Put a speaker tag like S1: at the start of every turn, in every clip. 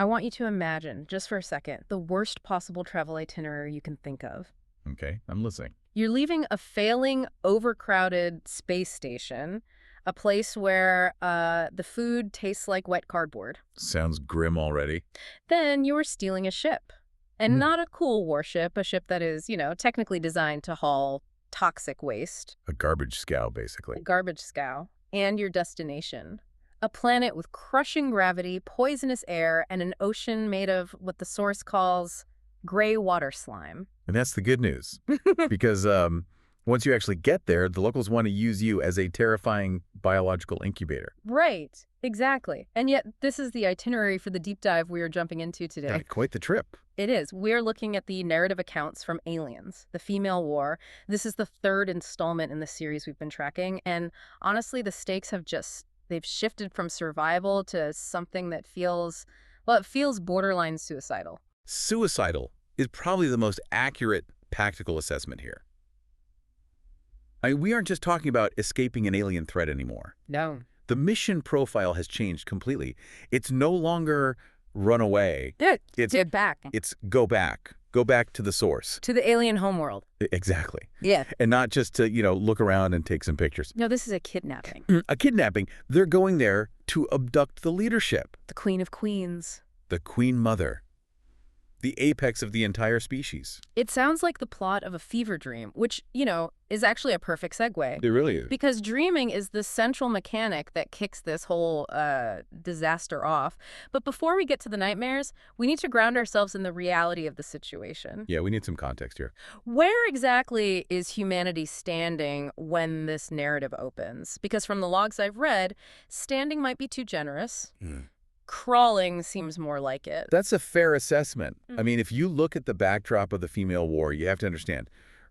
S1: I want you to imagine, just for a second, the worst possible travel itinerary you can think of.
S2: Okay, I'm listening.
S1: You're leaving a failing, overcrowded space station, a place where the food tastes like wet cardboard.
S2: Sounds grim already.
S1: Then you are stealing a ship. And
S2: Hmm.
S1: not a cool warship, a ship that is, technically designed to haul toxic waste,
S2: A garbage scow, basically.
S1: a garbage scow, and your destination. A planet with crushing gravity, poisonous air, and an ocean made of what the source calls gray water slime.
S2: And that's the good news. Because once you actually get there, the locals want to use you as a terrifying biological incubator.
S1: Right, exactly. And yet, this is the itinerary for the deep dive we are jumping into today.
S2: Yeah, quite the trip.
S1: It is. We're looking at the narrative accounts from Aliens, the female war. This is the third installment in the series we've been tracking. And honestly, the stakes they've shifted from survival to something that it feels borderline suicidal.
S2: Suicidal is probably the most accurate practical assessment here. I mean, we aren't just talking about escaping an alien threat anymore.
S1: No.
S2: The mission profile has changed completely. It's no longer run away.
S1: Get back.
S2: It's go back. Go back to the source.
S1: To the alien homeworld.
S2: Exactly.
S1: Yeah.
S2: And not just to, look around and take some pictures.
S1: No, this is a kidnapping.
S2: A kidnapping. They're going there to abduct the leadership.
S1: The Queen of Queens.
S2: The Queen Mother. The apex of the entire species.
S1: It sounds like the plot of a fever dream, which, is actually a perfect segue.
S2: It really is.
S1: Because dreaming is the central mechanic that kicks this whole disaster off. But before we get to the nightmares, we need to ground ourselves in the reality of the situation.
S2: Yeah, we need some context here.
S1: Where exactly is humanity standing when this narrative opens? Because from the logs I've read, standing might be too generous. Crawling seems more like it.
S2: That's a fair assessment. I mean, if you look at the backdrop of the female war, you have to understand,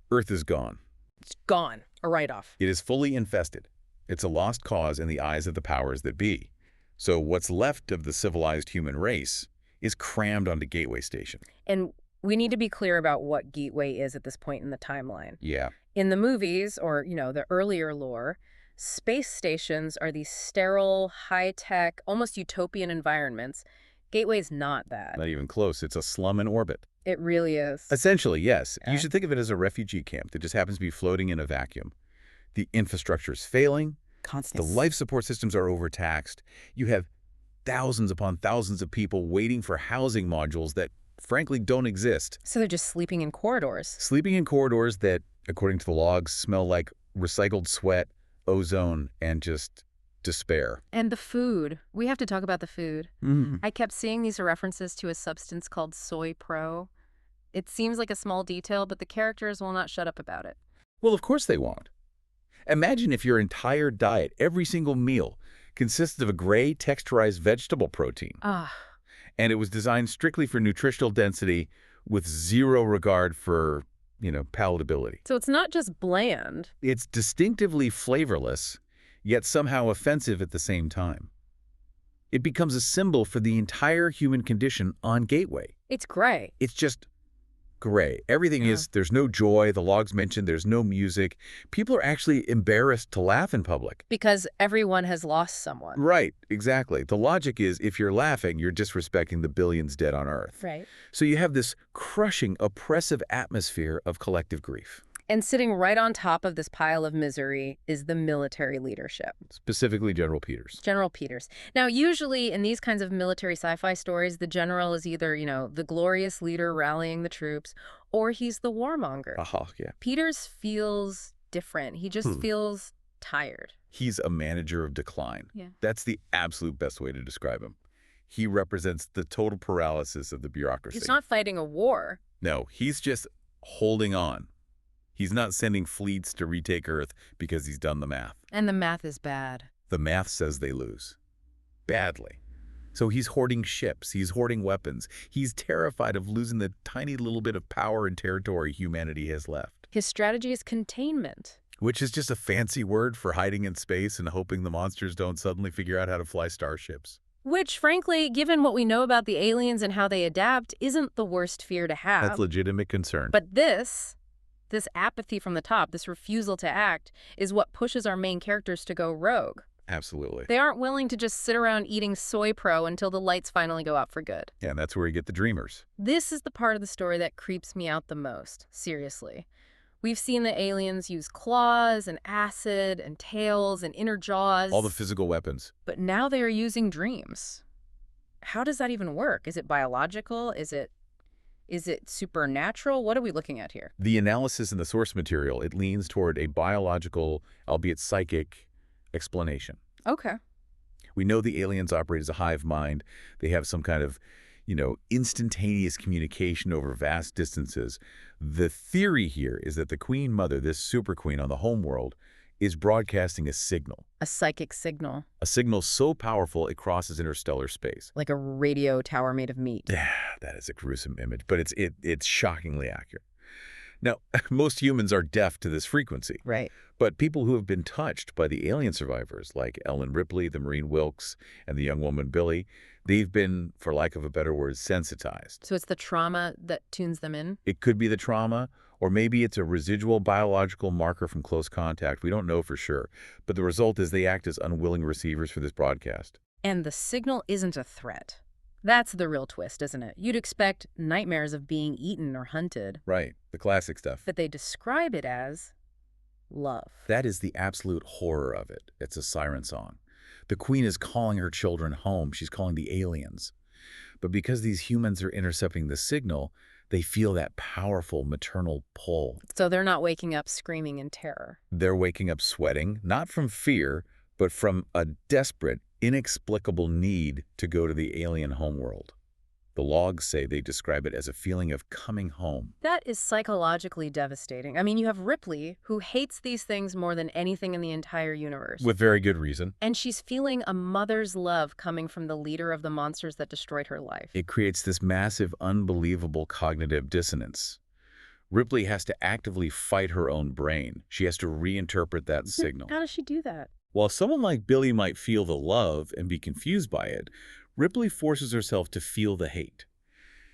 S2: Earth is gone.
S1: It's gone. A write-off.
S2: It is fully infested. It's a lost cause in the eyes of the powers that be. So what's left of the civilized human race is crammed onto Gateway Station.
S1: And we need to be clear about what Gateway is at this point in the timeline.
S2: Yeah.
S1: In the movies, or, the earlier lore, space stations are these sterile, high-tech, almost utopian environments. Gateway's not that.
S2: Not even close. It's a slum in orbit.
S1: It really is.
S2: Essentially, yes.
S1: Yeah.
S2: You should think of it as a refugee camp that just happens to be floating in a vacuum. The infrastructure is failing.
S1: Constant.
S2: The life support systems are overtaxed. You have thousands upon thousands of people waiting for housing modules that, frankly, don't exist.
S1: So they're just sleeping in corridors.
S2: Sleeping in corridors that, according to the logs, smell like recycled sweat, ozone, and just despair.
S1: And the food. We have to talk about the food. I kept seeing these references to a substance called Soy Pro. It seems like a small detail, but the characters will not shut up about it.
S2: Well, of course they won't. Imagine if your entire diet, every single meal, consisted of a gray, texturized vegetable protein. And it was designed strictly for nutritional density with zero regard for, palatability.
S1: So it's not just bland.
S2: It's distinctively flavorless, yet somehow offensive at the same time. It becomes a symbol for the entire human condition on Gateway.
S1: It's gray.
S2: It's just gray. Everything is, there's no joy. The logs mentioned there's no music. People are actually embarrassed to laugh in public.
S1: Because everyone has lost someone.
S2: Right, exactly. The logic is if you're laughing, you're disrespecting the billions dead on Earth.
S1: Right.
S2: So you have this crushing, oppressive atmosphere of collective grief.
S1: And sitting right on top of this pile of misery is the military leadership.
S2: Specifically General Peters.
S1: General Peters. Now, usually in these kinds of military sci-fi stories, the general is either, the glorious leader rallying the troops, or he's the warmonger.
S2: Yeah.
S1: Peters feels different. He just feels tired.
S2: He's a manager of decline.
S1: Yeah.
S2: That's the absolute best way to describe him. He represents the total paralysis of the bureaucracy.
S1: He's not fighting a war.
S2: No, he's just holding on. He's not sending fleets to retake Earth because he's done the math.
S1: And the math is bad.
S2: The math says they lose. Badly. So he's hoarding ships. He's hoarding weapons. He's terrified of losing the tiny little bit of power and territory humanity has left.
S1: His strategy is containment.
S2: Which is just a fancy word for hiding in space and hoping the monsters don't suddenly figure out how to fly starships.
S1: Which, frankly, given what we know about the aliens and how they adapt, isn't the worst fear to have.
S2: That's legitimate concern.
S1: But this apathy from the top, this refusal to act, is what pushes our main characters to go rogue.
S2: Absolutely.
S1: They aren't willing to just sit around eating soy pro until the lights finally go out for good.
S2: Yeah, and that's where you get the dreamers.
S1: This is the part of the story that creeps me out the most, seriously. We've seen the aliens use claws and acid and tails and inner jaws.
S2: All the physical weapons.
S1: But now they are using dreams. How does that even work? Is it biological? Is it supernatural? What are we looking at here?
S2: The analysis in the source material, it leans toward a biological, albeit psychic, explanation.
S1: Okay.
S2: We know the aliens operate as a hive mind. They have some kind of, instantaneous communication over vast distances. The theory here is that the Queen Mother, this super queen on the homeworld, is broadcasting a signal.
S1: A psychic signal.
S2: A signal so powerful it crosses interstellar space.
S1: Like a radio tower made of meat.
S2: That is a gruesome image, but it's shockingly accurate. Now, most humans are deaf to this frequency.
S1: Right.
S2: But people who have been touched by the alien survivors, like Ellen Ripley, the Marine Wilkes, and the young woman Billy, they've been, for lack of a better word, sensitized.
S1: So it's the trauma that tunes them in?
S2: It could be the trauma, or maybe it's a residual biological marker from close contact. We don't know for sure. But the result is they act as unwilling receivers for this broadcast.
S1: And the signal isn't a threat. That's the real twist, isn't it? You'd expect nightmares of being eaten or hunted.
S2: Right, the classic stuff.
S1: But they describe it as love.
S2: That is the absolute horror of it. It's a siren song. The queen is calling her children home. She's calling the aliens. But because these humans are intercepting the signal, they feel that powerful maternal pull.
S1: So they're not waking up screaming in terror.
S2: They're waking up sweating, not from fear, but from a desperate, inexplicable need to go to the alien homeworld. The logs say they describe it as a feeling of coming home.
S1: That is psychologically devastating. I mean, you have Ripley, who hates these things more than anything in the entire universe.
S2: With very good reason.
S1: And she's feeling a mother's love coming from the leader of the monsters that destroyed her life.
S2: It creates this massive, unbelievable cognitive dissonance. Ripley has to actively fight her own brain. She has to reinterpret that signal.
S1: How does she do that?
S2: While someone like Billy might feel the love and be confused by it, Ripley forces herself to feel the hate.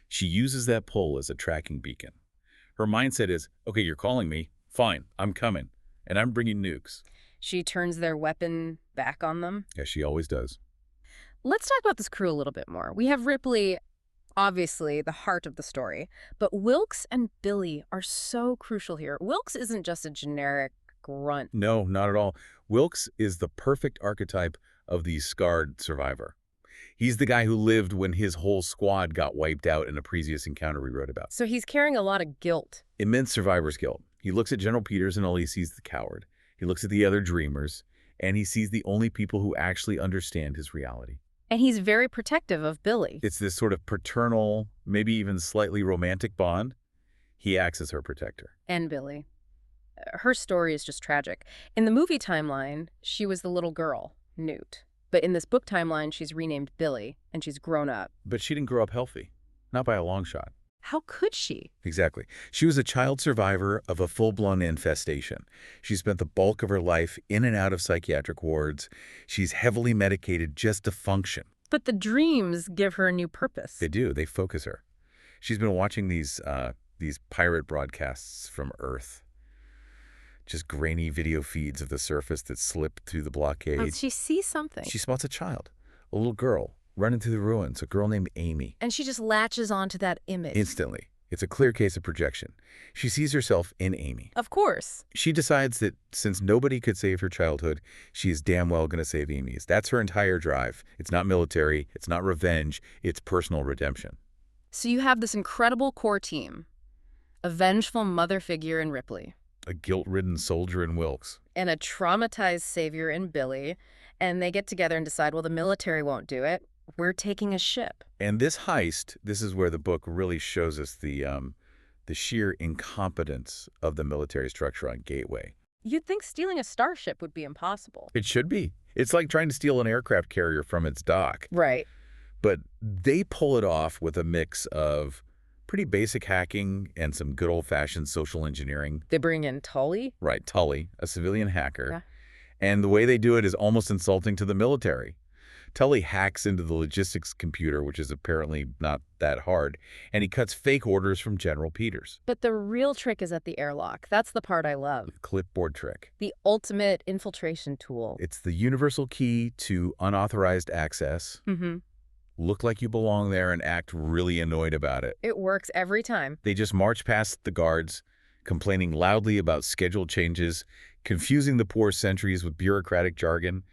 S2: She uses that pull as a tracking beacon. Her mindset is, okay, you're calling me. Fine, I'm coming. And I'm bringing nukes.
S1: She turns their weapon back on them.
S2: As she always does.
S1: Let's talk about this crew a little bit more. We have Ripley, obviously the heart of the story, but Wilkes and Billy are so crucial here. Wilkes isn't just a generic grunt.
S2: No, not at all. Wilkes is the perfect archetype of the scarred survivor. He's the guy who lived when his whole squad got wiped out in a previous encounter we wrote about.
S1: So he's carrying a lot of guilt.
S2: Immense survivor's guilt. He looks at General Peters and all he sees the coward. He looks at the other dreamers, and he sees the only people who actually understand his reality.
S1: And he's very protective of Billy.
S2: It's this sort of paternal, maybe even slightly romantic bond. He acts as her protector.
S1: And Billy. Her story is just tragic. In the movie timeline, she was the little girl, Newt. But in this book timeline, she's renamed Billy, and she's grown up.
S2: But she didn't grow up healthy. Not by a long shot.
S1: How could she?
S2: Exactly. She was a child survivor of a full-blown infestation. She spent the bulk of her life in and out of psychiatric wards. She's heavily medicated just to function.
S1: But the dreams give her a new purpose.
S2: They do. They focus her. She's been watching these pirate broadcasts from Earth. Just grainy video feeds of the surface that slip through the blockade.
S1: But she sees something.
S2: She spots a child, a little girl, running through the ruins, a girl named Amy.
S1: And she just latches onto that image.
S2: Instantly. It's a clear case of projection. She sees herself in Amy.
S1: Of course.
S2: She decides that since nobody could save her childhood, she is damn well going to save Amy's. That's her entire drive. It's not military. It's not revenge. It's personal redemption.
S1: So you have this incredible core team. A vengeful mother figure in Ripley.
S2: A guilt-ridden soldier in Wilkes.
S1: And a traumatized savior in Billy. And they get together and decide, well, the military won't do it. We're taking a ship.
S2: And this heist, this is where the book really shows us the sheer incompetence of the military structure on Gateway.
S1: You'd think stealing a starship would be impossible.
S2: It should be. It's like trying to steal an aircraft carrier from its dock.
S1: Right.
S2: But they pull it off with a mix of pretty basic hacking and some good old-fashioned social engineering.
S1: They bring in Tully?
S2: Right, Tully, a civilian hacker.
S1: Yeah.
S2: And the way they do it is almost insulting to the military. Tully hacks into the logistics computer, which is apparently not that hard, and he cuts fake orders from General Peters.
S1: But the real trick is at the airlock. That's the part I love.
S2: The clipboard trick.
S1: The ultimate infiltration tool.
S2: It's the universal key to unauthorized access.
S1: Mm-hmm.
S2: Look like you belong there and act really annoyed about it.
S1: It works every time.
S2: They just march past the guards, complaining loudly about schedule changes, confusing the poor sentries with bureaucratic jargon.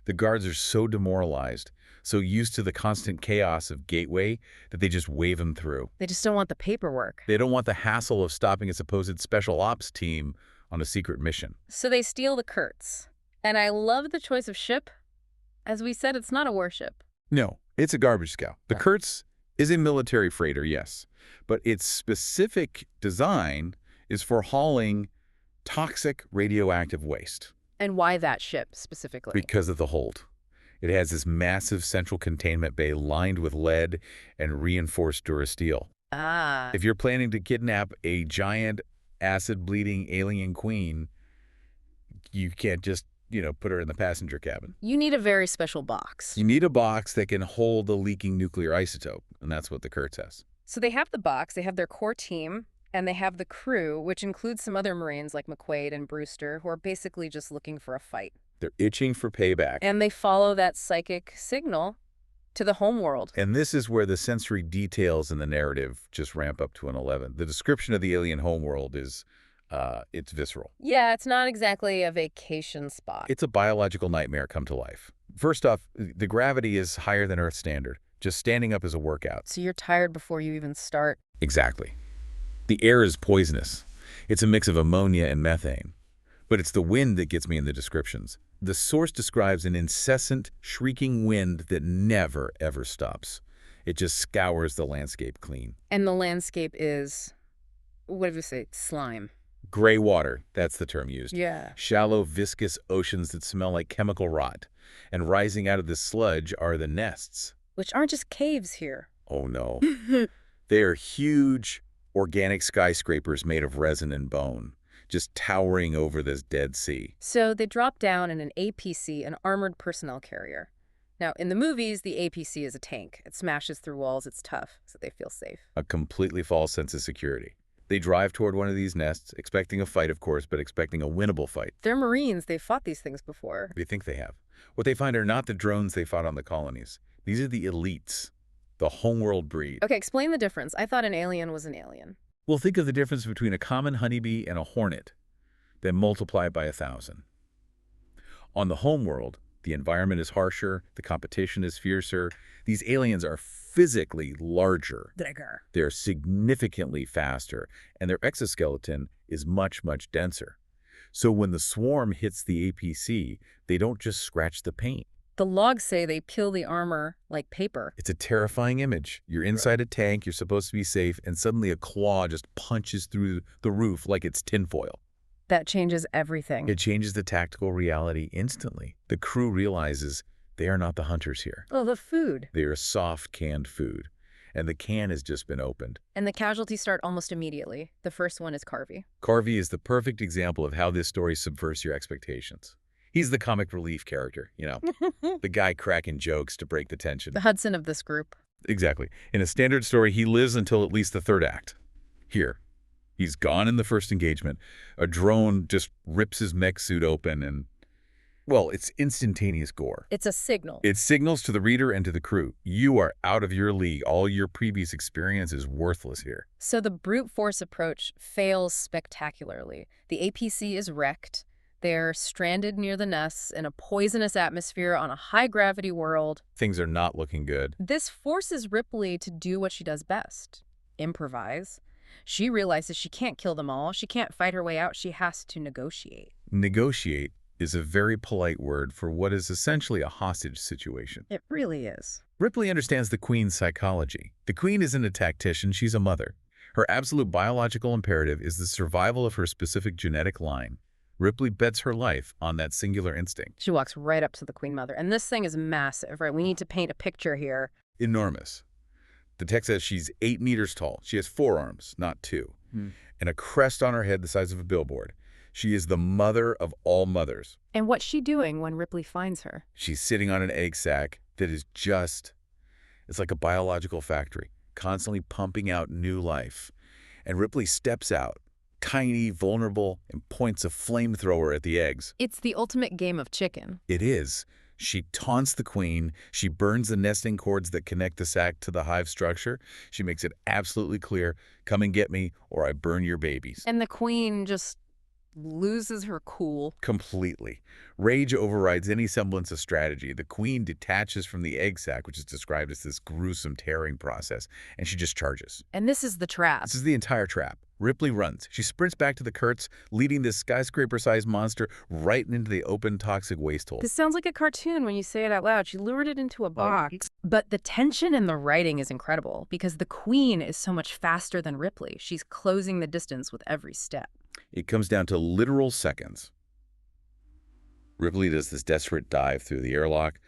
S2: The guards are so demoralized, so used to the constant chaos of Gateway that they just wave them through.
S1: They just don't want the paperwork.
S2: They don't want the hassle of stopping a supposed special ops team on a secret mission.
S1: So they steal the Kurtz. And I love the choice of ship. As we said, it's not a warship.
S2: No, it's a garbage scow. The Kurtz is a military freighter, yes, but its specific design is for hauling toxic radioactive waste.
S1: And why that ship specifically?
S2: Because of the hold. It has this massive central containment bay lined with lead and reinforced durasteel.
S1: Ah.
S2: If you're planning to kidnap a giant acid-bleeding alien queen, you can't just, put her in the passenger cabin.
S1: You need a very special box.
S2: You need a box that can hold the leaking nuclear isotope, and that's what the Kurtz has.
S1: So they have the box, they have their core team, and they have the crew, which includes some other Marines like McQuaid and Brewster, who are basically just looking for a fight.
S2: They're itching for payback.
S1: And they follow that psychic signal to the homeworld.
S2: And this is where the sensory details in the narrative just ramp up to an 11. The description of the alien homeworld is, it's visceral.
S1: Yeah, it's not exactly a vacation spot.
S2: It's a biological nightmare come to life. First off, the gravity is higher than Earth standard. Just standing up is a workout.
S1: So you're tired before you even start.
S2: Exactly. The air is poisonous. It's a mix of ammonia and methane. But it's the wind that gets me in the descriptions. The source describes an incessant, shrieking wind that never, ever stops. It just scours the landscape clean.
S1: And the landscape is, what did we say, slime?
S2: Gray water, that's the term used.
S1: Yeah.
S2: Shallow, viscous oceans that smell like chemical rot. And rising out of the sludge are the nests.
S1: Which aren't just caves here.
S2: Oh, no. They are huge, organic skyscrapers made of resin and bone, just towering over this Dead Sea.
S1: So they drop down in an APC, an armored personnel carrier. Now, in the movies, the APC is a tank. It smashes through walls. It's tough, so they feel safe.
S2: A completely false sense of security. They drive toward one of these nests, expecting a fight, of course, but expecting a winnable fight.
S1: They're Marines. They've fought these things before.
S2: They think they have. What they find are not the drones they fought on the colonies. These are the elites, the homeworld breed.
S1: Okay, explain the difference. I thought an alien was an alien.
S2: Well, think of the difference between a common honeybee and a hornet, then multiply it by 1,000. On the homeworld, the environment is harsher, the competition is fiercer. These aliens are physically larger.
S1: Bigger.
S2: They're significantly faster, and their exoskeleton is much, much denser. So when the swarm hits the APC, they don't just scratch the paint.
S1: The logs say they peel the armor like paper.
S2: It's a terrifying image. You're inside a tank, you're supposed to be safe, and suddenly a claw just punches through the roof like it's tinfoil.
S1: That changes everything.
S2: It changes the tactical reality instantly. The crew realizes they are not the hunters here.
S1: Oh, the food.
S2: They are soft canned food, and the can has just been opened.
S1: And the casualties start almost immediately. The first one is Carvey.
S2: Carvey is the perfect example of how this story subverts your expectations. He's the comic relief character, the guy cracking jokes to break the tension.
S1: The Hudson of this group.
S2: Exactly. In a standard story, he lives until at least the third act. Here, he's gone in the first engagement. A drone just rips his mech suit open and, well, it's instantaneous gore.
S1: It's a signal.
S2: It signals to the reader and to the crew, you are out of your league. All your previous experience is worthless here.
S1: So the brute force approach fails spectacularly. The APC is wrecked. They're stranded near the nests in a poisonous atmosphere on a high-gravity world.
S2: Things are not looking good.
S1: This forces Ripley to do what she does best, improvise. She realizes she can't kill them all. She can't fight her way out. She has to negotiate.
S2: Negotiate is a very polite word for what is essentially a hostage situation.
S1: It really is.
S2: Ripley understands the Queen's psychology. The Queen isn't a tactician, she's a mother. Her absolute biological imperative is the survival of her specific genetic line. Ripley bets her life on that singular instinct.
S1: She walks right up to the Queen Mother. And this thing is massive, right? We need to paint a picture here.
S2: Enormous. The text says she's 8 meters tall. She has 4 arms, not 2. And a crest on her head the size of a billboard. She is the mother of all mothers.
S1: And what's she doing when Ripley finds her?
S2: She's sitting on an egg sac, that is just, it's like a biological factory, constantly pumping out new life. And Ripley steps out, tiny, vulnerable, and points a flamethrower at the eggs.
S1: It's the ultimate game of chicken.
S2: It is. She taunts the queen. She burns the nesting cords that connect the sac to the hive structure. She makes it absolutely clear, come and get me or I burn your babies.
S1: And the queen just loses her cool.
S2: Completely. Rage overrides any semblance of strategy. The queen detaches from the egg sac, which is described as this gruesome tearing process, and she just charges.
S1: And this is the trap.
S2: This is the entire trap. Ripley runs. She sprints back to the Kurtz, leading this skyscraper-sized monster right into the open toxic waste hole.
S1: This sounds like a cartoon when you say it out loud. She lured it into a box. But the tension in the writing is incredible because the queen is so much faster than Ripley. She's closing the distance with every step.
S2: It comes down to literal seconds. Ripley does this desperate dive through the airlock.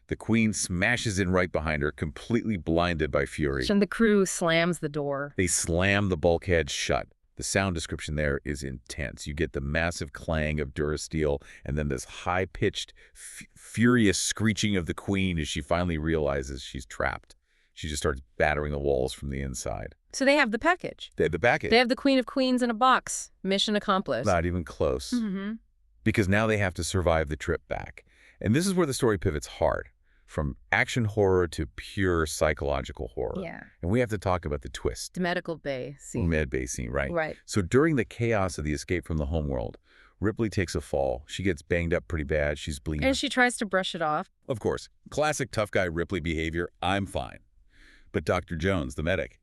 S2: The queen smashes in right behind her, completely blinded by fury.
S1: And the crew slams the door.
S2: They slam the bulkhead shut. The sound description there is intense. You get the massive clang of Durasteel and then this high-pitched, furious screeching of the queen as she finally realizes she's trapped. She just starts battering the walls from the inside.
S1: So they have the package.
S2: They have the package.
S1: They have the Queen of Queens in a box. Mission accomplished.
S2: Not even close.
S1: Mm-hmm.
S2: Because now they have to survive the trip back. And this is where the story pivots hard. From action horror to pure psychological horror.
S1: Yeah.
S2: And we have to talk about the twist.
S1: The medical bay scene.
S2: Med bay scene, right.
S1: Right.
S2: So during the chaos of the escape from the homeworld, Ripley takes a fall. She gets banged up pretty bad. She's bleeding.
S1: And she tries to brush it off.
S2: Of course. Classic tough guy Ripley behavior. I'm fine. But Dr. Jones, the medic,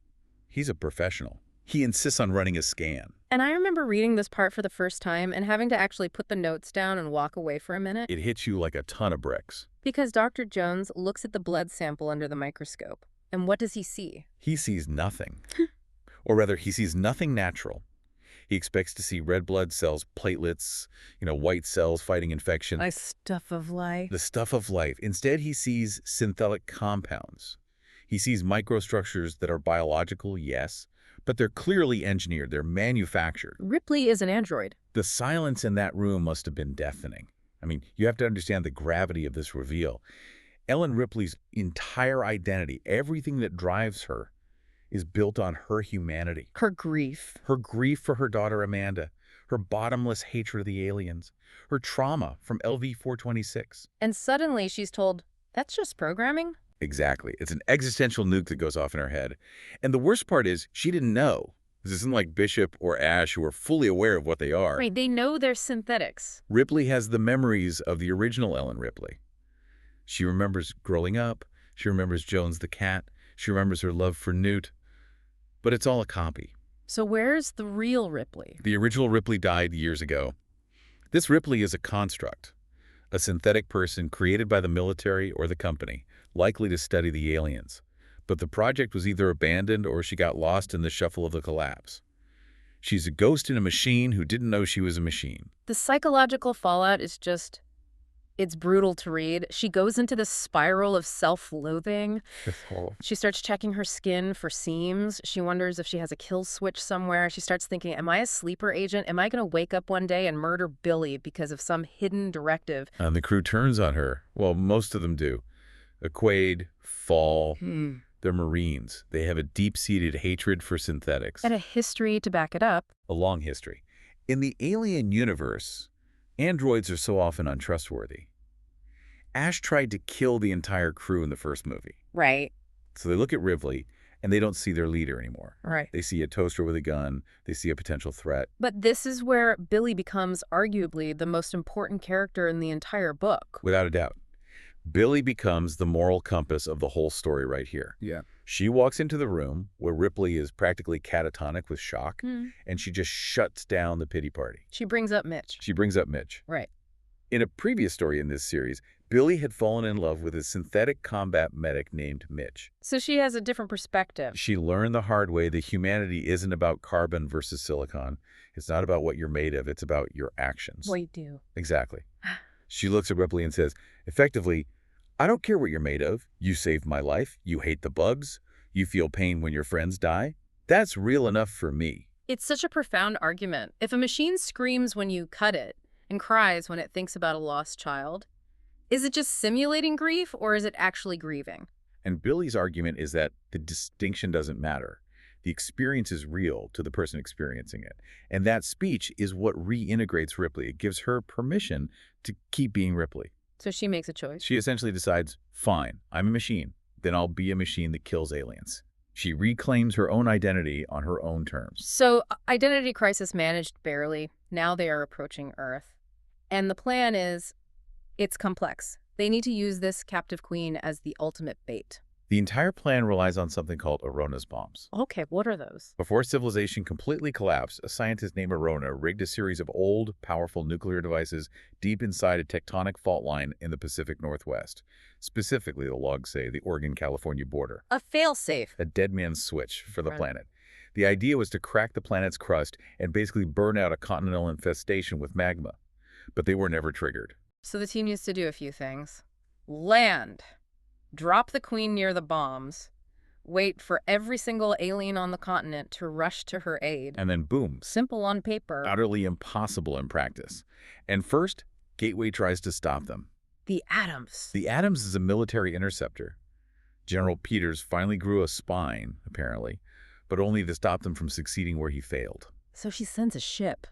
S2: he's a professional. He insists on running a scan.
S1: And I remember reading this part for the first time and having to actually put the notes down and walk away for a minute.
S2: It hits you like a ton of bricks.
S1: Because Dr. Jones looks at the blood sample under the microscope. And what does he see?
S2: He sees nothing. Or rather, he sees nothing natural. He expects to see red blood cells, platelets, white cells fighting infection.
S1: Nice stuff of life.
S2: The stuff of life. Instead, he sees synthetic compounds. He sees microstructures that are biological, yes, but they're clearly engineered. They're manufactured.
S1: Ripley is an android.
S2: The silence in that room must have been deafening. I mean, you have to understand the gravity of this reveal. Ellen Ripley's entire identity, everything that drives her, is built on her humanity.
S1: Her grief.
S2: Her grief for her daughter Amanda, her bottomless hatred of the aliens, her trauma from LV-426.
S1: And suddenly she's told, that's just programming?
S2: Exactly. It's an existential nuke that goes off in her head. And the worst part is, she didn't know. This isn't like Bishop or Ash, who are fully aware of what they are.
S1: Right, they know they're synthetics.
S2: Ripley has the memories of the original Ellen Ripley. She remembers growing up. She remembers Jones the cat. She remembers her love for Newt. But it's all a copy.
S1: So where's the real Ripley?
S2: The original Ripley died years ago. This Ripley is a construct, a synthetic person created by the military or the company, likely to study the aliens. But the project was either abandoned or she got lost in the shuffle of the collapse. She's a ghost in a machine who didn't know she was a machine.
S1: The psychological fallout is just, it's brutal to read. She goes into this spiral of self-loathing. She starts checking her skin for seams. She wonders if she has a kill switch somewhere. She starts thinking, am I a sleeper agent? Am I going to wake up one day and murder Billy because of some hidden directive?
S2: And the crew turns on her. Well, most of them do. Quaid, Fall, they're Marines. They have a deep-seated hatred for synthetics.
S1: And a history to back it up.
S2: A long history. In the alien universe, androids are so often untrustworthy. Ash tried to kill the entire crew in the first movie.
S1: Right.
S2: So they look at Ripley, and they don't see their leader anymore.
S1: Right.
S2: They see a toaster with a gun. They see a potential threat.
S1: But this is where Billy becomes arguably the most important character in the entire book.
S2: Without a doubt. Billy becomes the moral compass of the whole story right here.
S3: Yeah.
S2: She walks into the room where Ripley is practically catatonic with shock, and she just shuts down the pity party.
S1: She brings up Mitch.
S2: She brings up Mitch.
S1: Right.
S2: In a previous story in this series, Billy had fallen in love with a synthetic combat medic named Mitch.
S1: So she has a different perspective.
S2: She learned the hard way that humanity isn't about carbon versus silicon. It's not about what you're made of. It's about your actions.
S1: What you do.
S2: Exactly. She looks at Ripley and says, effectively, I don't care what you're made of. You saved my life. You hate the bugs. You feel pain when your friends die. That's real enough for me.
S1: It's such a profound argument. If a machine screams when you cut it and cries when it thinks about a lost child, Is it just simulating grief, or is it actually grieving?
S2: And Billy's argument is that the distinction doesn't matter. The experience is real to the person experiencing it. And that speech is what reintegrates Ripley. It gives her permission to keep being Ripley.
S1: So she makes a choice.
S2: She essentially decides, fine, I'm a machine. Then I'll be a machine that kills aliens. She reclaims her own identity on her own terms.
S1: So, identity crisis managed barely. Now they are approaching Earth. And the plan is, it's complex. They need to use this captive queen as the ultimate bait.
S2: The entire plan relies on something called Arona's bombs.
S1: Okay, what are those?
S2: Before civilization completely collapsed, a scientist named Arona rigged a series of old, powerful nuclear devices deep inside a tectonic fault line in the Pacific Northwest. Specifically, the logs say, the Oregon-California border.
S1: A failsafe.
S2: A dead man's switch for the planet. The idea was to crack the planet's crust and basically burn out a continental infestation with magma. But they were never triggered.
S1: So the team needs to do a few things. Land. Drop the queen near the bombs. Wait for every single alien on the continent to rush to her aid.
S2: And then boom.
S1: Simple on paper.
S2: Utterly impossible in practice. And first, Gateway tries to stop them.
S1: The Atoms.
S2: The Atoms is a military interceptor. General Peters finally grew a spine, apparently, but only to stop them from succeeding where he failed.
S1: So she sends a ship.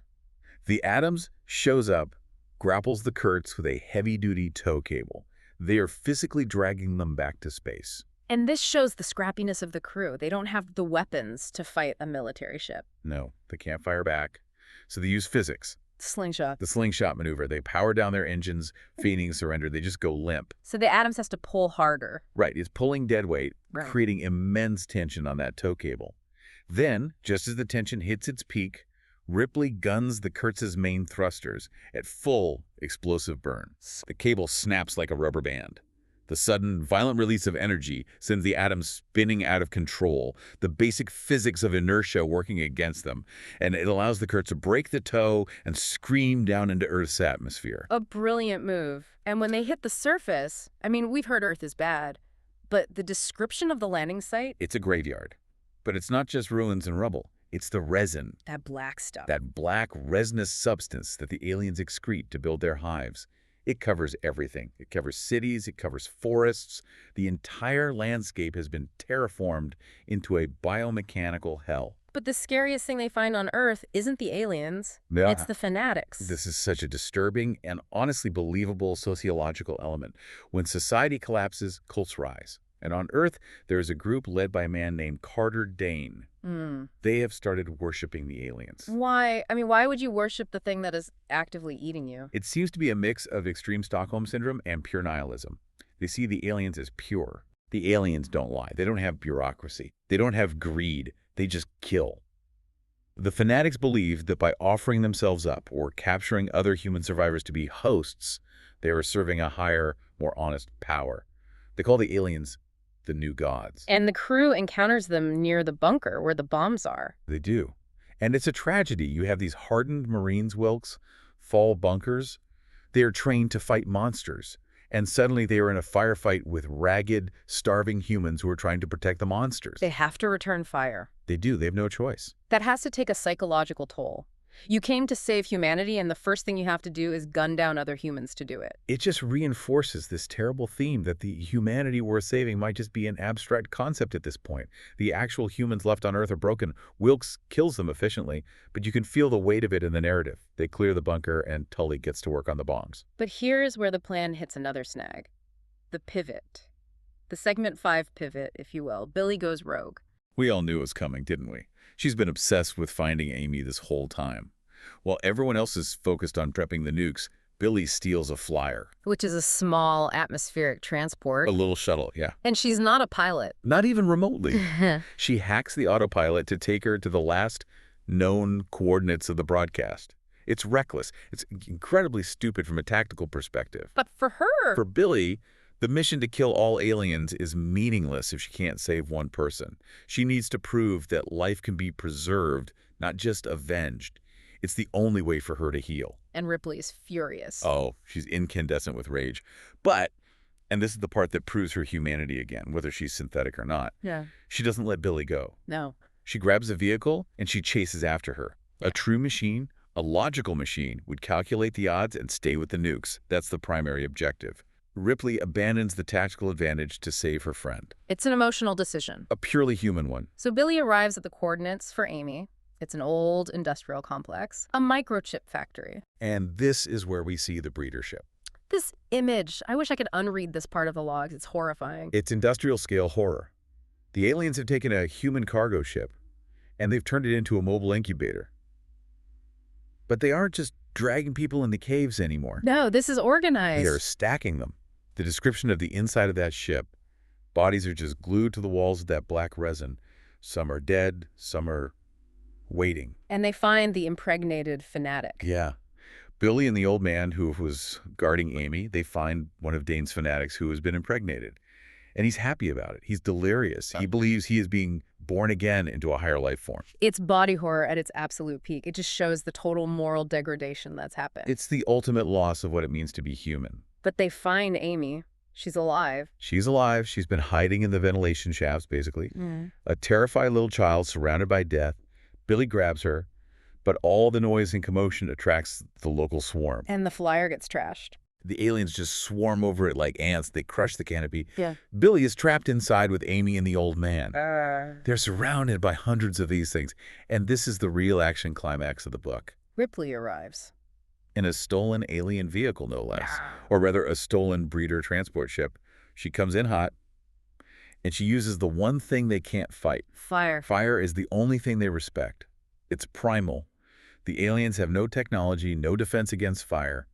S2: The Atoms shows up, grapples the Kurtz with a heavy-duty tow cable. They are physically dragging them back to space.
S1: And this shows the scrappiness of the crew. They don't have the weapons to fight a military ship.
S2: No, they can't fire back. So they use physics.
S1: Slingshot.
S2: The slingshot maneuver. They power down their engines, feigning surrender. They just go limp.
S1: So the Atoms has to pull harder.
S2: Right. It's pulling dead weight,
S1: Right.
S2: creating immense tension on that tow cable. Then, just as the tension hits its peak, Ripley guns the Kurtz's main thrusters at full explosive burn. The cable snaps like a rubber band. The sudden, violent release of energy sends the atoms spinning out of control, the basic physics of inertia working against them, and it allows the Kurtz to break the tow and scream down into Earth's atmosphere.
S1: A brilliant move. And when they hit the surface, I mean, we've heard Earth is bad, but the description of the landing site?
S2: It's a graveyard. But it's not just ruins and rubble. It's the resin.
S1: That black stuff.
S2: That black, resinous substance that the aliens excrete to build their hives. It covers everything. It covers cities. It covers forests. The entire landscape has been terraformed into a biomechanical hell.
S1: But the scariest thing they find on Earth isn't the aliens.
S2: Yeah.
S1: It's the fanatics.
S2: This is such a disturbing and honestly believable sociological element. When society collapses, cults rise. And on Earth, there is a group led by a man named Carter Dane. They have started worshiping the aliens.
S1: Why? I mean, why would you worship the thing that is actively eating you?
S2: It seems to be a mix of extreme Stockholm syndrome and pure nihilism. They see the aliens as pure. The aliens don't lie. They don't have bureaucracy. They don't have greed. They just kill. The fanatics believe that by offering themselves up or capturing other human survivors to be hosts, they are serving a higher, more honest power. They call the aliens the new gods.
S1: And the crew encounters them near the bunker where the bombs are.
S2: They do. And it's a tragedy. You have these hardened Marines, Wilkes, fall bunkers. They are trained to fight monsters. And suddenly they are in a firefight with ragged, starving humans who are trying to protect the monsters.
S1: They have to return fire.
S2: They do. They have no choice.
S1: That has to take a psychological toll. You came to save humanity, and the first thing you have to do is gun down other humans to do it.
S2: It just reinforces this terrible theme that the humanity we're saving might just be an abstract concept at this point. The actual humans left on Earth are broken. Wilkes kills them efficiently, but you can feel the weight of it in the narrative. They clear the bunker, and Tully gets to work on the bombs.
S1: But here's where the plan hits another snag. The pivot. The segment 5 pivot, if you will. Billy goes rogue.
S2: We all knew it was coming, didn't we? She's been obsessed with finding Amy this whole time. While everyone else is focused on prepping the nukes, Billy steals a flyer.
S1: Which is a small atmospheric transport.
S2: A little shuttle, yeah.
S1: And she's not a pilot.
S2: Not even remotely. She hacks the autopilot to take her to the last known coordinates of the broadcast. It's reckless. It's incredibly stupid from a tactical perspective.
S1: But for her...
S2: For Billy, the mission to kill all aliens is meaningless if she can't save one person. She needs to prove that life can be preserved, not just avenged. It's the only way for her to heal.
S1: And Ripley is furious.
S2: Oh, she's incandescent with rage. But, and this is the part that proves her humanity again, whether she's synthetic or not,
S1: Yeah.
S2: she doesn't let Billy go.
S1: No.
S2: She grabs a vehicle and she chases after her.
S1: Yeah.
S2: A true machine, a logical machine, would calculate the odds and stay with the nukes. That's the primary objective. Ripley abandons the tactical advantage to save her friend.
S1: It's an emotional decision.
S2: A purely human one.
S1: So Billy arrives at the coordinates for Amy. It's an old industrial complex, a microchip factory.
S2: And this is where we see the breeder ship.
S1: This image, I wish I could unread this part of the logs. It's horrifying.
S2: It's industrial-scale horror. The aliens have taken a human cargo ship, and they've turned it into a mobile incubator. But they aren't just dragging people into caves anymore.
S1: No, this is organized.
S2: They are stacking them. The description of the inside of that ship, bodies are just glued to the walls of that black resin. Some are dead, some are waiting.
S1: And they find the impregnated fanatic.
S2: Yeah. Billy and the old man who was guarding Amy, they find one of Dane's fanatics who has been impregnated. And he's happy about it. He's delirious. He believes he is being born again into a higher life form.
S1: It's body horror at its absolute peak. It just shows the total moral degradation that's happened.
S2: It's the ultimate loss of what it means to be human.
S1: But they find Amy. She's alive.
S2: She's alive. She's been hiding in the ventilation shafts, basically.
S1: Mm.
S2: A terrified little child surrounded by death. Billy grabs her, but all the noise and commotion attracts the local swarm.
S1: And the flyer gets trashed.
S2: The aliens just swarm over it like ants. They crush the canopy.
S1: Yeah.
S2: Billy is trapped inside with Amy and the old man. They're surrounded by hundreds of these things. And this is the real action climax of the book.
S1: Ripley arrives.
S2: In a stolen alien vehicle, no less. Or rather, a stolen breeder transport ship. She comes in hot, and she uses the one thing they can't fight.
S1: Fire.
S2: Fire is the only thing they respect. It's primal. The aliens have no technology, no defense against fire.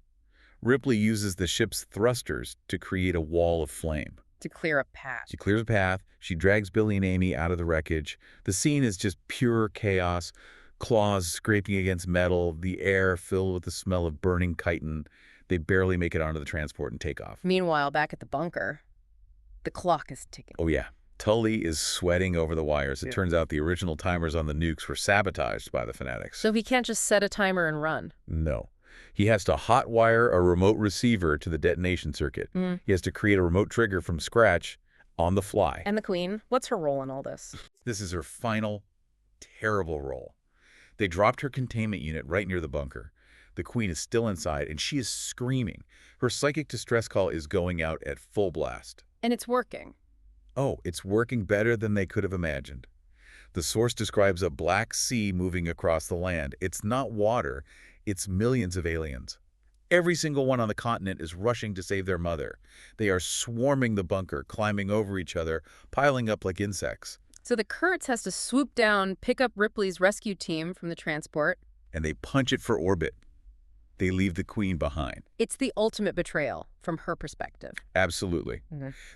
S2: Ripley uses the ship's thrusters to create a wall of flame.
S1: To clear a path.
S2: She clears a path. She drags Billy and Amy out of the wreckage. The scene is just pure chaos. Claws scraping against metal, the air filled with the smell of burning chitin. They barely make it onto the transport and take off.
S1: Meanwhile, back at the bunker, the clock is ticking.
S2: Oh, yeah. Tully is sweating over the wires. It turns out the original timers on the nukes were sabotaged by the fanatics.
S1: So he can't just set a timer and run.
S2: No. He has to hotwire a remote receiver to the detonation circuit. He has to create a remote trigger from scratch on the fly.
S1: And the Queen, what's her role in all this?
S2: This is her final, terrible role. They dropped her containment unit right near the bunker. The Queen is still inside, and she is screaming. Her psychic distress call is going out at full blast.
S1: And it's working.
S2: Oh, it's working better than they could have imagined. The source describes a black sea moving across the land. It's not water. It's millions of aliens. Every single one on the continent is rushing to save their mother. They are swarming the bunker, climbing over each other, piling up like insects.
S1: So the Kurtz has to swoop down, pick up Ripley's rescue team from the transport.
S2: And they punch it for orbit. They leave the Queen behind.
S1: It's the ultimate betrayal from her perspective.
S2: Absolutely.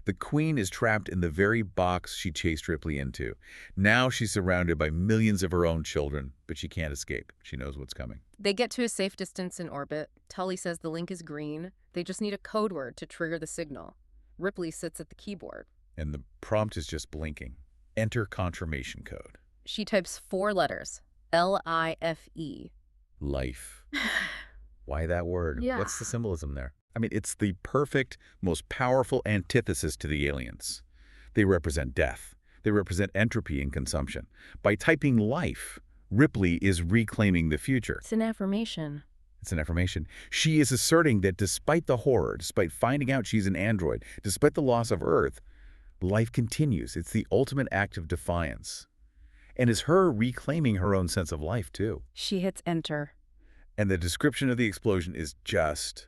S2: The Queen is trapped in the very box she chased Ripley into. Now she's surrounded by millions of her own children, but she can't escape. She knows what's coming.
S1: They get to a safe distance in orbit. Tully says the link is green. They just need a code word to trigger the signal. Ripley sits at the keyboard.
S2: And the prompt is just blinking. Enter confirmation code.
S1: She types 4 letters. L-I-F-E.
S2: Life. Why that word?
S1: Yeah.
S2: What's the symbolism there? I mean, it's the perfect, most powerful antithesis to the aliens. They represent death. They represent entropy and consumption. By typing life, Ripley is reclaiming the future.
S1: It's an affirmation.
S2: It's an affirmation. She is asserting that despite the horror, despite finding out she's an android, despite the loss of Earth, life continues. It's the ultimate act of defiance. And it's her reclaiming her own sense of life, too.
S1: She hits enter.
S2: And the description of the explosion is just,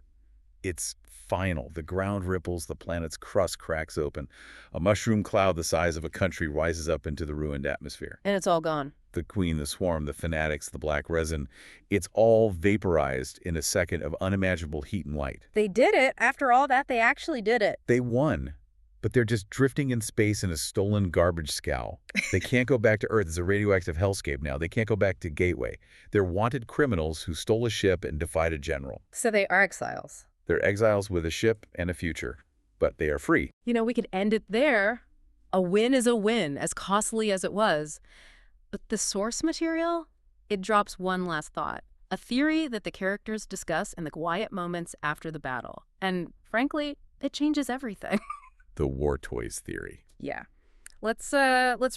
S2: it's final. The ground ripples, the planet's crust cracks open. A mushroom cloud the size of a country rises up into the ruined atmosphere.
S1: And it's all gone.
S2: The Queen, the swarm, the fanatics, the black resin, it's all vaporized in a second of unimaginable heat and light.
S1: They did it. After all that, they actually did it.
S2: They won. But they're just drifting in space in a stolen garbage scow. They can't go back to Earth. It's a radioactive hellscape now. They can't go back to Gateway. They're wanted criminals who stole a ship and defied a general.
S1: So they are exiles.
S2: They're exiles with a ship and a future, but they are free.
S1: You know, we could end it there. A win is a win, as costly as it was. But the source material, it drops one last thought. A theory that the characters discuss in the quiet moments after the battle. And frankly, it changes everything.
S2: The war toys theory.
S1: Yeah. Let's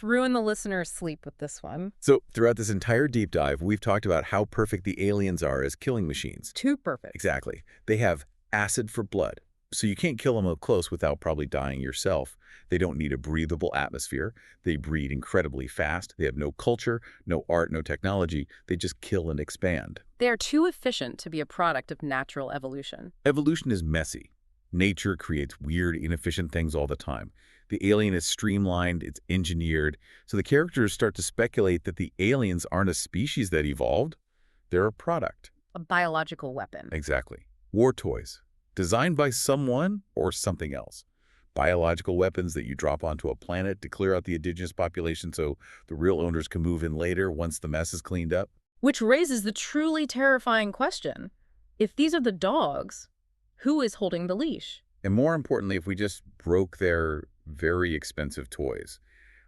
S1: ruin the listener's sleep with this one.
S2: So throughout this entire deep dive, we've talked about how perfect the aliens are as killing machines.
S1: Too perfect.
S2: Exactly. They have acid for blood. So you can't kill them up close without probably dying yourself. They don't need a breathable atmosphere. They breed incredibly fast. They have no culture, no art, no technology. They just kill and expand.
S1: They are too efficient to be a product of natural evolution.
S2: Evolution is messy. Nature creates weird, inefficient things all the time. The alien is streamlined, it's engineered, so the characters start to speculate that the aliens aren't a species that evolved. They're a product.
S1: A biological weapon.
S2: Exactly. War toys. Designed by someone or something else. Biological weapons that you drop onto a planet to clear out the indigenous population so the real owners can move in later once the mess is cleaned up.
S1: Which raises the truly terrifying question. If these are the dogs, who is holding the leash?
S2: And more importantly, if we just broke their very expensive toys,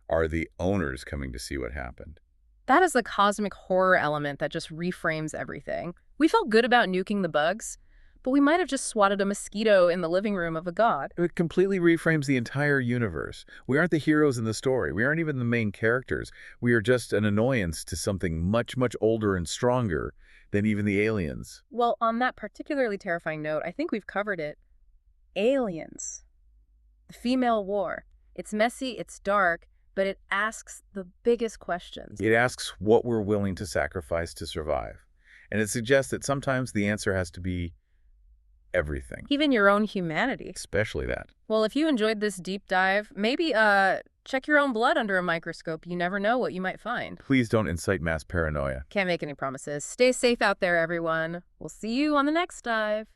S2: are the owners coming to see what happened?
S1: That is the cosmic horror element that just reframes everything. We felt good about nuking the bugs, but we might have just swatted a mosquito in the living room of a god.
S2: It completely reframes the entire universe. We aren't the heroes in the story. We aren't even the main characters. We are just an annoyance to something much, much older and stronger than even the aliens.
S1: Well, on that particularly terrifying note, I think we've covered it. Aliens. The female war. It's messy, it's dark, but it asks the biggest questions.
S2: It asks what we're willing to sacrifice to survive. And it suggests that sometimes the answer has to be everything.
S1: Even your own humanity.
S2: Especially that.
S1: Well, if you enjoyed this deep dive, maybe check your own blood under a microscope. You never know what you might find.
S2: Please don't incite mass paranoia.
S1: Can't make any promises. Stay safe out there, everyone. We'll see you on the next dive.